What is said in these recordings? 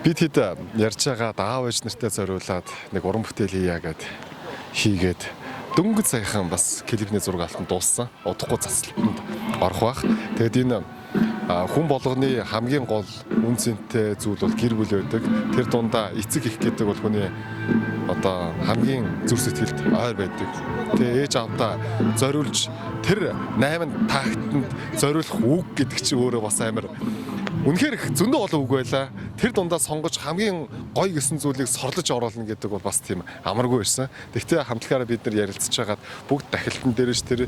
Бид хэд ярьж байгаа аав ээж нартай зориулаад нэг уран бүтээл хийгээд дөнгөж саяхан бас клипний зураг авалт нь дууссан. Удахгүй засалтанд орох бах. Тэгэд энэ хүн болгоны хамгийн гол үн цэнтэй зүйл бол гэр бүл байдаг. Тэр дундаа эцэг их гэдэг бол хүний одоо хамгийн зүрх сэтгэлд ойр байдаг. Тэгээ ээж аавдаа зориулж тэр 8 тактанд зориулах үг гэдэг чинь өөрөө бас амар үнэхээр зөндөө олон үг байлаа. Тэр дундаа сонгож хамгийн гоё гэсэн зүйлийг сорлож оруулна гэдэг бол бас тийм амаргүй байсан. Тэгвэл хамтлагаараа бид нар ярилцж байгаад бүгд дахилтан дээрэж тэр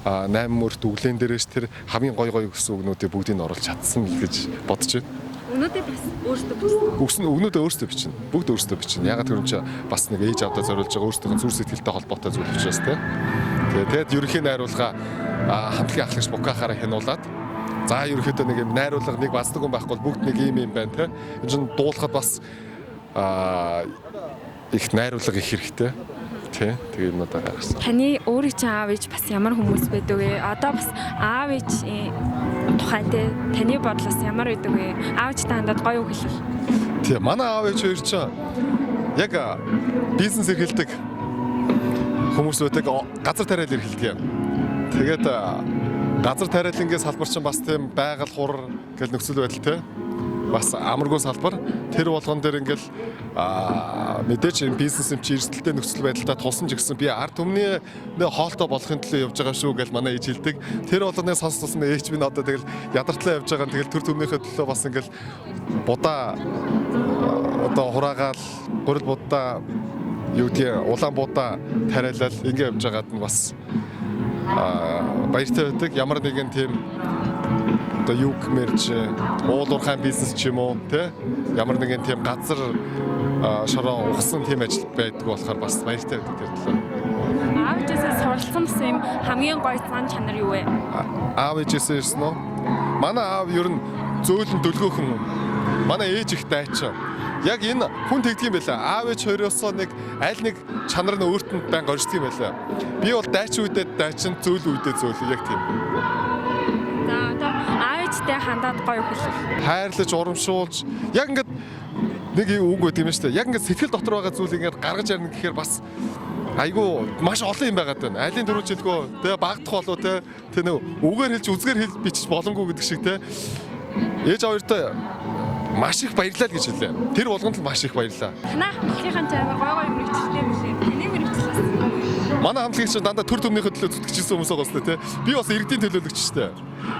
8 мөрт үглэн дээрэж тэр хамгийн гоё гэсэн үгнүүдийг бүгдийг нь оруулж чадсан гэж бодож байна. Өнөөдөр бас өөртөө бичсэн. Өгнүүдээ өөртөө бичнэ. Бүгд өөртөө бичнэ. Ягаад гэвэл чи бас нэг ээж авдаа зориулж байгаа өөртөө зүрх сэтгэлтэй холбоотой зүйл учраас тийм. Тэгээд ерөнхий найруулга хамтлагийн ахлагч Букахаараа хянуулаад за ерөнхийдөө нэг юм найруулга нэг бацдаг хүн байхгүй бол бүгд нэг юм байна тийм. Энэ чинь дуулахад бас их найруулга их хэрэгтэй. Тий. Тэгээ юм надад гарсан. Таны өөрийн чинь аав ээж бас ямар хүмүүс байдаг вэ? Одоо бас аав ээж тухайд таны бодлоос ямар байдаг вэ? Аав ээжтэй хандаад гоё үг хэлэх. Тий, манай аав ээж хоёр чинь яг бизнес эрхэлдэг хүмүүс үүдэг газар тариал эрхэлдэг юм. Тэгээд газар тариалангийн салбар чинь бас тийм байгаль хур гэл нөхцөл байдал тий. Бас амаргүй салбар. Тэр болгон дээр ингээл мэдээж энэ бизнес юм чи эрсдэлтэй нөхцөл байдалтай тулсан ч гэсэн би ард түмний хоолтой болохын төлөө явж байгаа шүү гэж манай ээж хэлдэг. Тэр болгоны сонслсон ээж минь одоо тэгэл ядартлаа явж байгаа. Тэгэл төр төмнийхээ төлөө бас ингээл будаа одоо хураагаал гурил будаа юу гэдэг улаан будаа тариалал ингэ явж байгаад нь бас баяртай байдаг. Ямар нэгэн тийм одоо юу гэмэрч уулуурхайн бизнес ч юм уу тий ямар нэгэн тийм газар шороо ухсан тийм ажил байдаг болохоор бас баяртай байдаг тэр төлөө. Аав ээжээс суралцсан юм хамгийн гоё зан чанар юу вэ? Аав ээжээс ирсэн үү? Манай аав ер нь зөөлөн дөлгөөхөн. Манай ээж их дайчин. Яг энэ хүн тэгдэг юм байлаа. Аав ээж хоёроос нэг аль нэг чанар нь өөрт нь байнга оршдог юм байлаа. Би бол дайчин үедээ дайчин, зөөл үедээ зөөл яг тийм. Тэ хандаад гоё хэлэх. Хайрлаж, урамшуулж яг ингээд нэг үг байдаг юм шүү дээ. Яг ингээд сэтгэл дотор байгаа зүйлийг ингээд гаргаж ярина гэхээр бас айгүй маш олон юм байгаад байна. Айлын дөрөв жилгөө тэгээ багдах болов те нэг үгээр хэлж үзгээр хэл бичиж боломгүй гэдэг шиг те. Ээж аваартай маш их баярлалаа гэж хэлээ. Тэр болгонд л маш их баярлалаа. Танаа хамтлагийн чамаа гоё мэрэгчлээ билээ. Тэний мэрэгчлээ. Манай хамтлагч дандаа төр төмнийхөө төлөө зүтгэжсэн хүмүүс байгаа сте тий. Би бас иргэдийн төлөөлөгчтэй.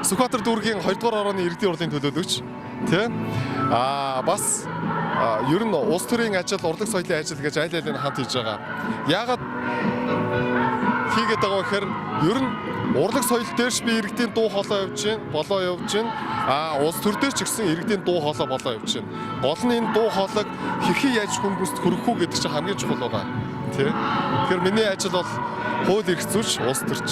Сүхбаатар дүүргийн 2 дугаар орооны иргэдийн урлын төлөөлөгч тий. Бас ер нь улс төрийн ажил, урлаг соёлын ажил гэж аль алийг хамт хийж байгаа. Яагаад хийгээд байгаа вэ гэхээр ер нь урлаг соёл дээрч би иргэдийн дуу хоолой болоо явж байна. Улс төр дээр ч гэсэн иргэдийн дуу хоолой болоо явж байна. Гол нь энэ дуу хоолойг хэрхэн яаж хүмүүст хүргэх үү гэдэг чинь хамгийн чухал байгаа. Тий. Тэгэхээр миний ажил бол хууль эрх зүйч, улс төрч.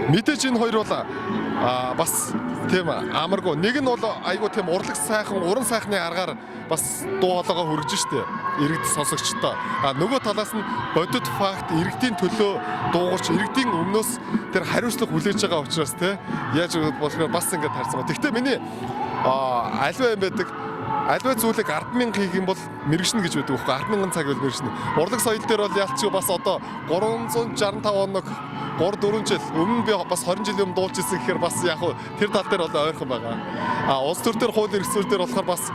Мэдээж энэ хоёр бол бас тийм амаргүй. Нэг нь бол айгүй тийм урлаг сайхан, уран сайхны аргаар бас дуу хоолойгоо хүргэж штэ. Иргэд сонсогчтой. Нөгөө талаас нь бодит факт иргэдийн төлөө дуугарч иргэдийн өмнөөс тэр хариуцлага хүлээж байгаа учраас те яаж болохоор бас ингэж харсан. Гэхдээ миний альва юм байдаг. Альва зүйлийг 10,000 хийх юм бол мэрэгшнэ гэж байдаг байхгүй 10,000 цаг бол мэрэгшнэ. Урлаг соёл дээр бол ялцгүй бас одоо 365 хоног 3-4 жил өмнө би бас 20 жилийн өмнө дуулж ирсэн гэхээр бас яг тэр тал дээр бол ойрхон байгаа. Улс төр дээр хууль эрх зүйн дээр болохоор бас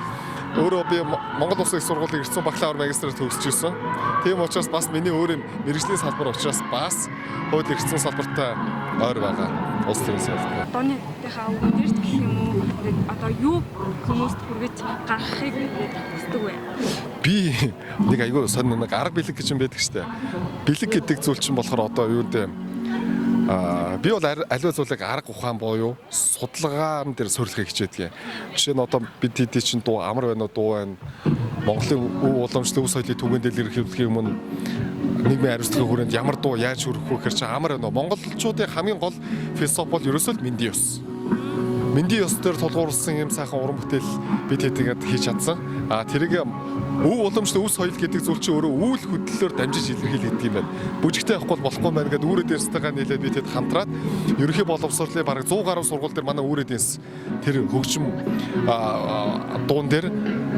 өөрөө би Монгол Улсын их сургуулийн эрдэнэ бакалавр магистраар төгсөж ирсэн. Тийм учраас бас миний өөр юм мэрэгжлийн салбар учраас бас хууль эрх зүйн салбартай ойр байгаа. Улс төрийн салбар. Одооны хаа үгнэрт гэх юм уу? Одоо юу хүмүүст хүргэж гаргахыг хүсдэг вэ? Би нэг айгүй сонь нэг арга бэлэг гэж юм байдаг штэ. Бэлэг гэдэг зүйл чинь болохоор одоо юу гэдэг би бол аливаа зүйлийг арга ухаан буюу судалгаан дээр сурлахыг хичээдэг. Жишээ нь одоо бид хэдий чинь дуу амар байна уу дуу байна. Монголын өв уламжлалт өв соёлын түгээн дээр хэрэглэх юм нь нийгмийн хариуцлагын хүрээнд ямар дуу яаж хүрэх вэ гэхээр чи амар байна уу. Монголчуудын хамгийн гол философи бол ерөөсөө л мэндийн ёс. мэндийн ёс дээр тулгуурласан юм сайхан уран бүтээл бид хэд ингэж хийж чадсан. Тэрийг өв уламжлалт өв соёл гэдэг зүйл чинь өөрөө үйл хөдлөлөөр дамжиж илэрхийлэгдэх юм байна. Бүжигтэй авахгүй болохгүй байна гэдэг үүрээ дээрстэйгээ нийлээд бид хэд хамтраад ерөнхий боловсролын бараг 100 гаруй сургууль дээр манай үүрээ дээрс тэр хөгжим дуун дээр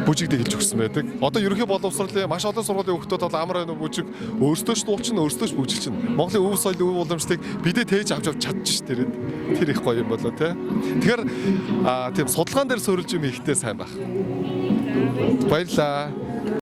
бүжигдээ хэлж өгсөн байдаг. Одоо ерөнхий боловсролын маш олон сургуулийн хүүхдүүд бол амар байна бүжиг өөрсдөө ч дуулчин өөрсдөө ч бүжигчин. Монголын өв соёл өв уламжлалыг бидээ тээж авч чадчих тэр их гоё юм болоо те. Тэгэхээр тийм судалгаан дээр суурилж юм ихтэй сайн байх. Баярлаа.